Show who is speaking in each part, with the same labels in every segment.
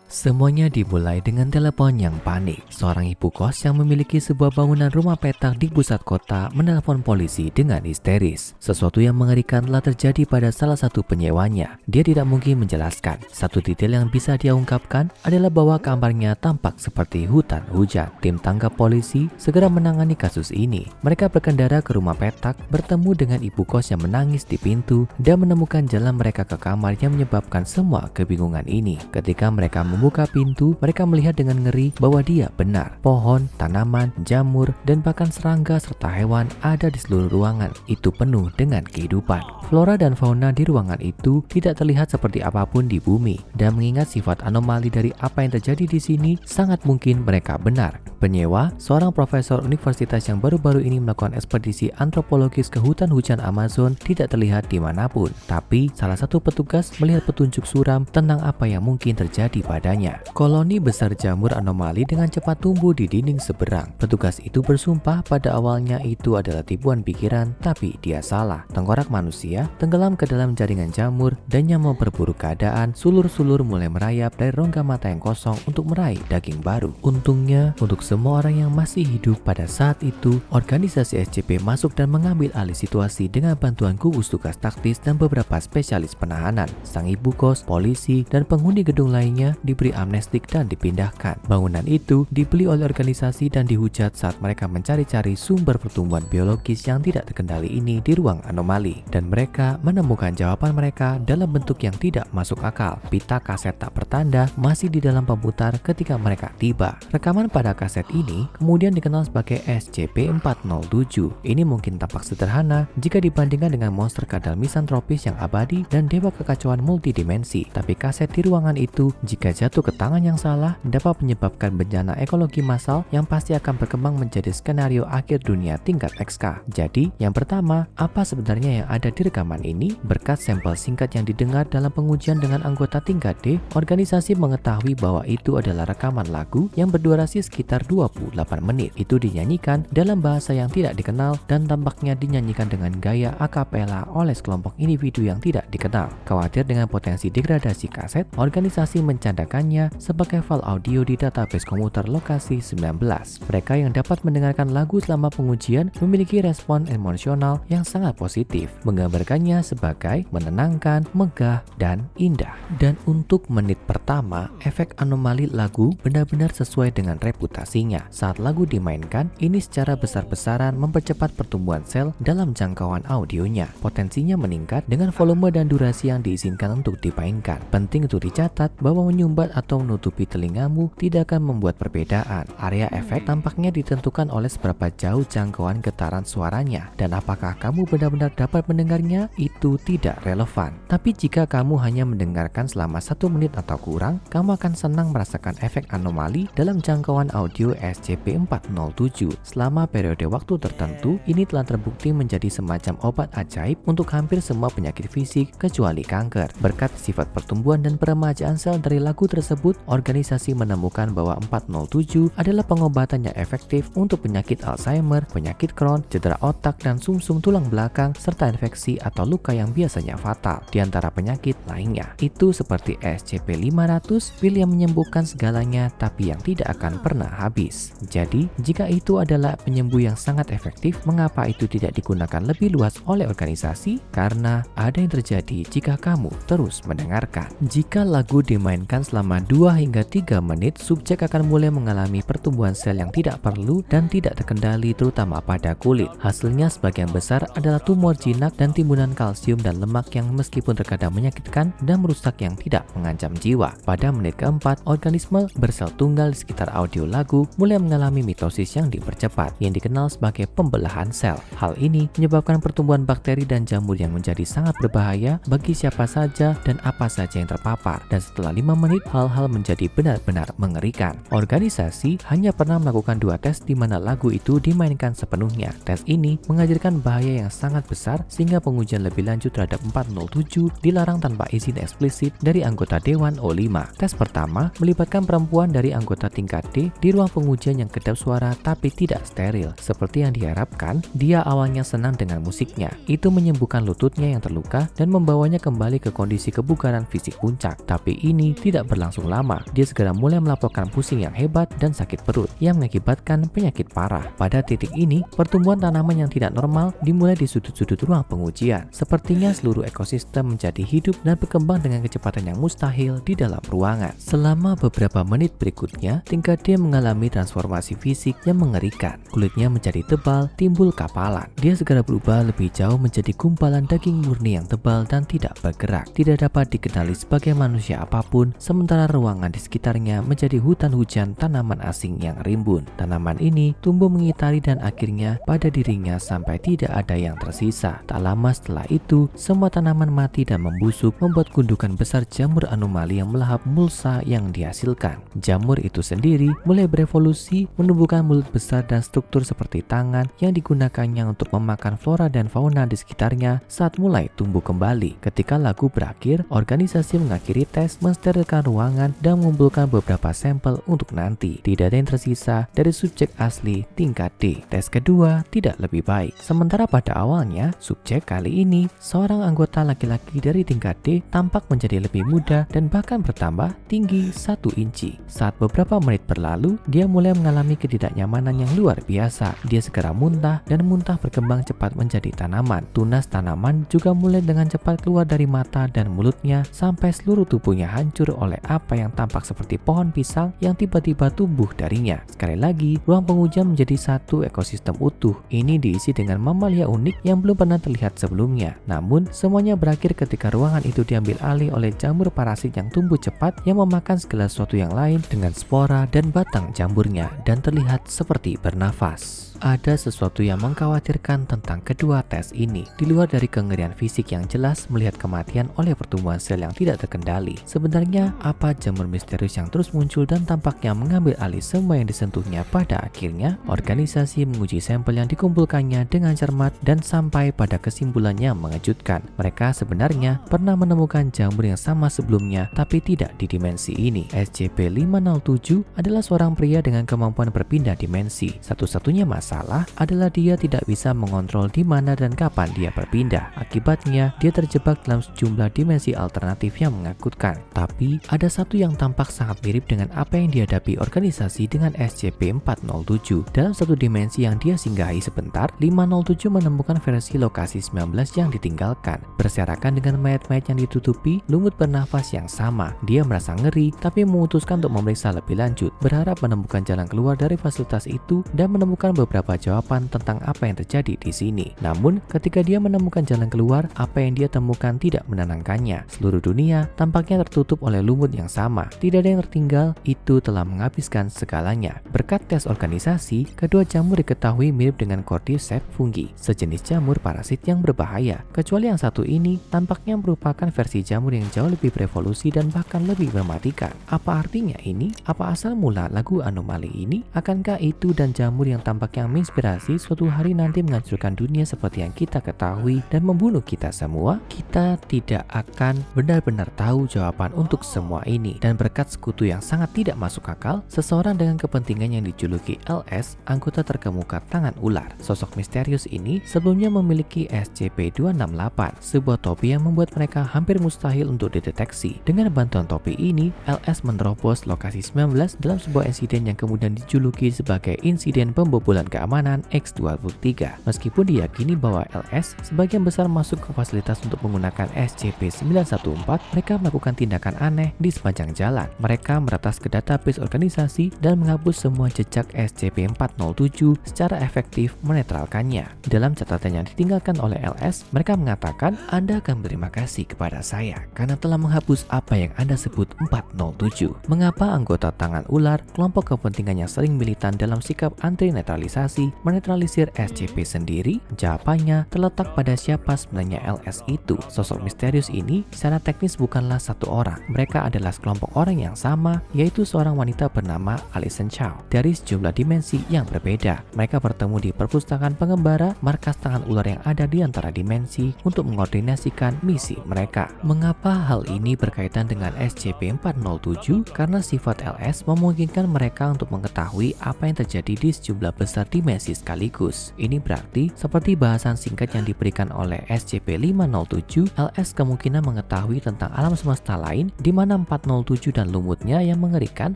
Speaker 1: Semuanya dimulai dengan telepon yang panik. Seorang ibu kos yang memiliki sebuah bangunan rumah petak di pusat kota menelpon polisi dengan histeris. Sesuatu yang mengerikan telah terjadi pada salah satu penyewanya. Dia tidak mungkin menjelaskan. Satu detail yang bisa dia ungkapkan adalah bahwa kamarnya tampak seperti hutan hujan. Tim tangkap polisi segera menangani kasus ini. Mereka berkendara ke rumah petak, bertemu dengan ibu kos yang menangis di pintu, dan menemukan jalan mereka ke kamar yang menyebabkan semua kebingungan ini. Ketika mereka membuka pintu, mereka melihat dengan ngeri bahwa dia benar. Pohon, tanaman, jamur, dan bahkan serangga serta hewan ada di seluruh ruangan. Itu penuh dengan kehidupan. Flora dan fauna di ruangan itu tidak terlihat seperti apapun di bumi. Dan mengingat sifat anomali dari apa yang terjadi di sini, sangat mungkin mereka benar. Penyewa, seorang profesor universitas yang baru-baru ini melakukan ekspedisi antropologis ke hutan hujan Amazon, tidak terlihat dimanapun. Tapi salah satu petugas melihat petunjuk suram tentang apa yang mungkin terjadi padanya. Koloni besar jamur anomali dengan cepat tumbuh di dinding seberang. Petugas itu bersumpah pada awalnya itu adalah tipuan pikiran, tapi dia salah. Tengkorak manusia tenggelam ke dalam jaringan jamur dan yang memperburuk keadaan. Sulur-sulur mulai merayap dari rongga mata yang kosong untuk meraih daging baru. Untungnya, untuk semua orang yang masih hidup pada saat itu, organisasi SCP masuk dan mengambil alih situasi dengan bantuan gugus tugas taktis dan beberapa spesialis penahanan. Sang ibu kos, polisi, dan penghuni gedung lainnya diberi amnestik dan dipindahkan. Bangunan itu dibeli oleh organisasi dan dihujat saat mereka mencari-cari sumber pertumbuhan biologis yang tidak terkendali ini di ruang anomali. Dan mereka menemukan jawaban mereka dalam bentuk yang tidak masuk akal. Pita kaset tak bertanda masih di dalam pemutar ketika mereka tiba. Rekaman pada kaset ini kemudian dikenal sebagai SCP-407. Ini mungkin tampak sederhana jika dibandingkan dengan monster kadal misantropis yang abadi dan dewa kekacauan multidimensi. Tapi kaset di ruangan itu, jika jatuh ke tangan yang salah, dapat menyebabkan bencana ekologi massal yang pasti akan berkembang menjadi skenario akhir dunia tingkat XK. Jadi, yang pertama, apa sebenarnya yang ada di rekaman ini? Berkat sampel singkat yang didengar dalam pengujian dengan anggota tingkat D, organisasi mengetahui bahwa itu adalah rekaman lagu yang berdurasi sekitar 28 menit. Itu dinyanyikan dalam bahasa yang tidak dikenal dan tampaknya dinyanyikan dengan gaya akapela oleh sekelompok individu yang tidak dikenal. Khawatir dengan potensi degradasi kaset, organisasi mencandakannya sebagai file audio di database komputer lokasi 19. Mereka yang dapat mendengarkan lagu selama pengujian memiliki respon emosional yang sangat positif, menggambarkannya sebagai menenangkan, megah, dan indah. Dan untuk menit pertama, efek anomali lagu benar-benar sesuai dengan reputasinya. Saat lagu dimainkan, ini secara besar-besaran mempercepat pertumbuhan sel dalam jangkauan audionya. Potensinya meningkat dengan volume dan durasi yang diizinkan untuk dimainkan. Penting untuk dicatat bahwa menyumbat atau menutupi telingamu tidak akan membuat perbedaan. Area efek tampaknya ditentukan oleh seberapa jauh jangkauan getaran suaranya, dan apakah kamu benar-benar dapat mendengarnya itu tidak relevan. Tapi jika kamu hanya mendengarkan selama 1 menit atau kurang, kamu akan senang merasakan efek anomali dalam jangkauan audio SCP-407. Selama periode waktu tertentu, ini telah terbukti menjadi semacam obat ajaib untuk hampir semua penyakit fisik kecuali kanker. Berkat sifat pertumbuhan dan peremajaan sel dari lagu tersebut, organisasi menemukan bahwa 407 adalah pengobatan yang efektif untuk penyakit Alzheimer, penyakit Crohn, cedera otak dan sumsum tulang belakang, serta infeksi atau luka yang biasanya fatal. Di antara penyakit lainnya, itu seperti SCP-500, pil yang menyembuhkan segalanya tapi yang tidak akan pernah habis. Jadi, jika itu adalah penyembuh yang sangat efektif, mengapa itu tidak digunakan lebih luas oleh organisasi? Karena ada yang terjadi jika kamu terus mendengarkan. Jika lagu dimainkan selama 2 hingga 3 menit, subjek akan mulai mengalami pertumbuhan sel yang tidak perlu dan tidak terkendali, terutama pada kulit. Hasilnya sebagian besar adalah tumor jinak dan timbunan kalsium dan lemak yang meskipun terkadang menyakitkan dan merusak yang tidak mengancam jiwa. Pada menit keempat, organisme bersel tunggal di sekitar audio lagu mulai mengalami mitosis yang dipercepat, yang dikenal sebagai pembelahan sel. Hal ini menyebabkan pertumbuhan bakteri dan jamur yang menjadi sangat berbahaya bagi siapa saja dan apa saja yang terpapar. Dan setelah 5 menit, hal-hal menjadi benar-benar mengerikan. Organisasi hanya pernah melakukan 2 tes di mana lagu itu dimainkan sepenuhnya. Tes ini mengajarkan bahaya yang sangat besar sehingga pengujian lebih lanjut terhadap 407 dilarang tanpa izin eksplisit dari anggota Dewan O5. Tes pertama melibatkan perempuan dari anggota tingkat D di ruang pengujian yang kedap suara tapi tidak steril. Seperti yang diharapkan, dia awalnya senang dengan musiknya. Itu menyembuhkan lututnya yang terluka dan membawanya kembali ke kondisi kebugaran fisik puncak. Tapi ini tidak berlangsung lama, dia segera mulai melaporkan pusing yang hebat dan sakit perut yang mengakibatkan penyakit parah. Pada titik ini, pertumbuhan tanaman yang tidak normal dimulai di sudut-sudut ruang pengujian. Sepertinya seluruh ekosistem menjadi hidup dan berkembang dengan kecepatan yang mustahil di dalam ruangan. Selama beberapa menit berikutnya, tingkat D mengalami transformasi fisik yang mengerikan. Kulitnya menjadi tebal, timbul kapalan. Dia segera berubah lebih jauh menjadi gumpalan daging murni yang tebal dan tidak bergerak. Tidak dapat dikenali sebagai manusia apapun, sementara ruangan di sekitarnya menjadi hutan hujan tanaman asing yang rimbun. Tanaman ini tumbuh mengitari dan akhirnya pada dirinya sampai tidak ada yang tersisa. Tak lama setelah itu, semua tanaman mati dan membusuk, membuat gundukan besar jamur anomali yang melahap mulsa yang dihasilkan. Jamur itu sendiri mulai berevolusi, menumbuhkan mulut besar dan struktur seperti tangan yang digunakannya untuk memakan flora dan fauna di sekitarnya saat mulai tumbuh kembali. Ketika lagu berakhir, organisasi mengakhiri tes, mensterilkan ruangan, dan mengumpulkan beberapa sampel untuk nanti. Tidak ada yang tersisa dari subjek asli tingkat D. Tes kedua tidak lebih baik. Sementara pada awalnya, subjek kali ini, seorang anggota laki-laki dari tingkat D tampak menjadi lebih muda dan bahkan bertambah tinggi 1 inci. Saat beberapa menit berlalu, dia mulai mengalami ketidaknyamanan yang luar biasa. Dia segera muntah dan muntah berkembang cepat menjadi tanaman. Tunas tanaman juga mulai dengan cepat keluar dari mata dan mulutnya sampai seluruh tubuhnya hancur oleh apa yang tampak seperti pohon pisang yang tiba-tiba tumbuh darinya. Sekali lagi, ruang pengujian menjadi satu ekosistem utuh. Ini diisi dengan mamalia unik yang belum pernah terlihat sebelumnya. Namun, semuanya berakhir ketika ruangan itu diambil alih oleh jamur parasit yang tumbuh cepat yang memakan segala sesuatu yang lain dengan spora dan batang jamurnya dan terlihat seperti bernafas. Ada sesuatu yang mengkhawatirkan tentang kedua tes ini. Di luar dari kengerian fisik yang jelas melihat kematian oleh pertumbuhan sel yang tidak terkendali, sebenarnya apa jamur misterius yang terus muncul dan tampaknya mengambil alih semua yang disentuhnya. Pada akhirnya, organisasi menguji sampel yang dikumpulkannya dengan cermat dan sampai pada kesimpulan yang mengejutkan. Mereka sebenarnya pernah menemukan jamur yang sama sebelumnya, tapi tidak di dimensi ini. SCP-507 adalah seorang pria dengan kemampuan berpindah dimensi. Satu-satunya masalah adalah dia tidak bisa mengontrol di mana dan kapan dia berpindah. Akibatnya, dia terjebak dalam sejumlah dimensi alternatif yang menakutkan. Tapi, ada satu yang tampak sangat mirip dengan apa yang dihadapi organisasi dengan SCP-407. Dalam satu dimensi yang dia singgahi sebentar, 507 menemukan versi lokasi 19 yang ditinggalkan. Berserakan dengan mayat-mayat yang ditutupi, lumut bernafas yang sama. Dia merasa ngeri, tapi memutuskan untuk memeriksa lebih lanjut, berharap menemukan jalan keluar dari fasilitas itu dan menemukan beberapa jawaban tentang apa yang terjadi di sini. Namun, ketika dia menemukan jalan keluar, apa yang dia temukan tidak menenangkannya. Seluruh dunia tampaknya tertutup oleh lumut yang sama. Tidak ada yang tertinggal, itu telah menghabiskan segalanya. Berkat tes organisasi, kedua jamur diketahui mirip dengan Cordyceps fungi, sejenis jamur parasit yang berbahaya. Kecuali yang satu ini, tampaknya merupakan versi jamur yang jauh lebih berevolusi dan bahkan lebih mematikan. Apa artinya ini? Apa asal mula lagu anomali ini? Akankah itu dan jamur yang tampaknya menginspirasi suatu hari nanti menghancurkan dunia seperti yang kita ketahui dan membunuh kita semua? Kita tidak akan benar-benar tahu jawaban untuk semua ini. Dan berkat sekutu yang sangat tidak masuk akal, seseorang dengan kepentingan yang dijuluki LS, anggota terkemuka tangan ular. Sosok misterius ini sebelumnya memiliki SCP-268, sebuah topi yang membuat mereka hampir mustahil untuk dideteksi. Dengan bantuan topi ini, LS menerobos lokasi 19 dalam sebuah insiden yang kemudian dijuluki sebagai insiden pembobolan keamanan X-23. Meskipun diyakini bahwa LS sebagian besar masuk ke fasilitas untuk menggunakan SCP-914, mereka melakukan tindakan aneh di sepanjang jalan. Mereka meretas ke database organisasi dan menghapus semua jejak SCP-407 secara efektif menetralkannya. Dalam catatan yang ditinggalkan oleh LS, mereka mengatakan, Anda akan berterima kasih kepada saya karena telah menghapus apa yang Anda sebut 407. Mengapa anggota tangan ular, kelompok kepentingan yang sering militan dalam sikap anti-netralisasi, menetralisir SCP sendiri? Jawabannya terletak pada siapa sebenarnya LS itu. Sosok misterius ini secara teknis bukanlah satu orang. Mereka adalah sekelompok orang yang sama, yaitu seorang wanita bernama Alison Chow dari sejumlah dimensi yang berbeda. Mereka bertemu di perpustakaan pengembara, markas tangan ular yang ada di antara dimensi untuk mengkoordinasikan misi mereka. Mengapa hal ini berkaitan dengan SCP-407? Karena sifat LS memungkinkan mereka untuk mengetahui apa yang terjadi di sejumlah besar dimensi sekaligus. Ini berarti, seperti bahasan singkat yang diberikan oleh SCP-507, LS kemungkinan mengetahui tentang alam semesta lain di mana SCP-407 dan lumutnya yang mengerikan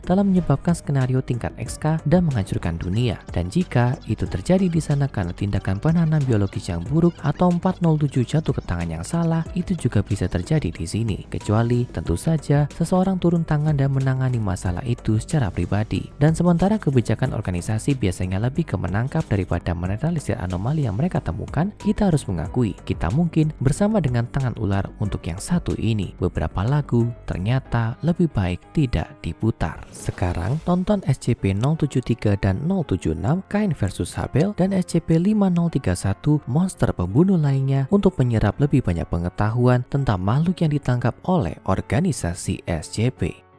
Speaker 1: dalam menyebabkan skenario tingkat XK dan menghancurkan dunia. Dan jika itu terjadi di sana karena tindakan penanam biologis yang buruk atau 407 jatuh ke tangan yang salah, itu juga bisa terjadi di sini. Kecuali tentu saja seseorang turun tangan dan menangani masalah itu secara pribadi. Dan sementara kebijakan organisasi biasanya lebih ke menangkap daripada menetralisir anomali yang mereka temukan, kita harus mengakui kita mungkin bersama dengan tangan ular untuk yang satu ini. Beberapa lagu ternyata lebih baik tidak diputar. Sekarang tonton SCP-073 dan 076 Kain vs Habel dan SCP-5031 monster pembunuh lainnya untuk menyerap lebih banyak pengetahuan tentang makhluk yang ditangkap oleh organisasi SCP.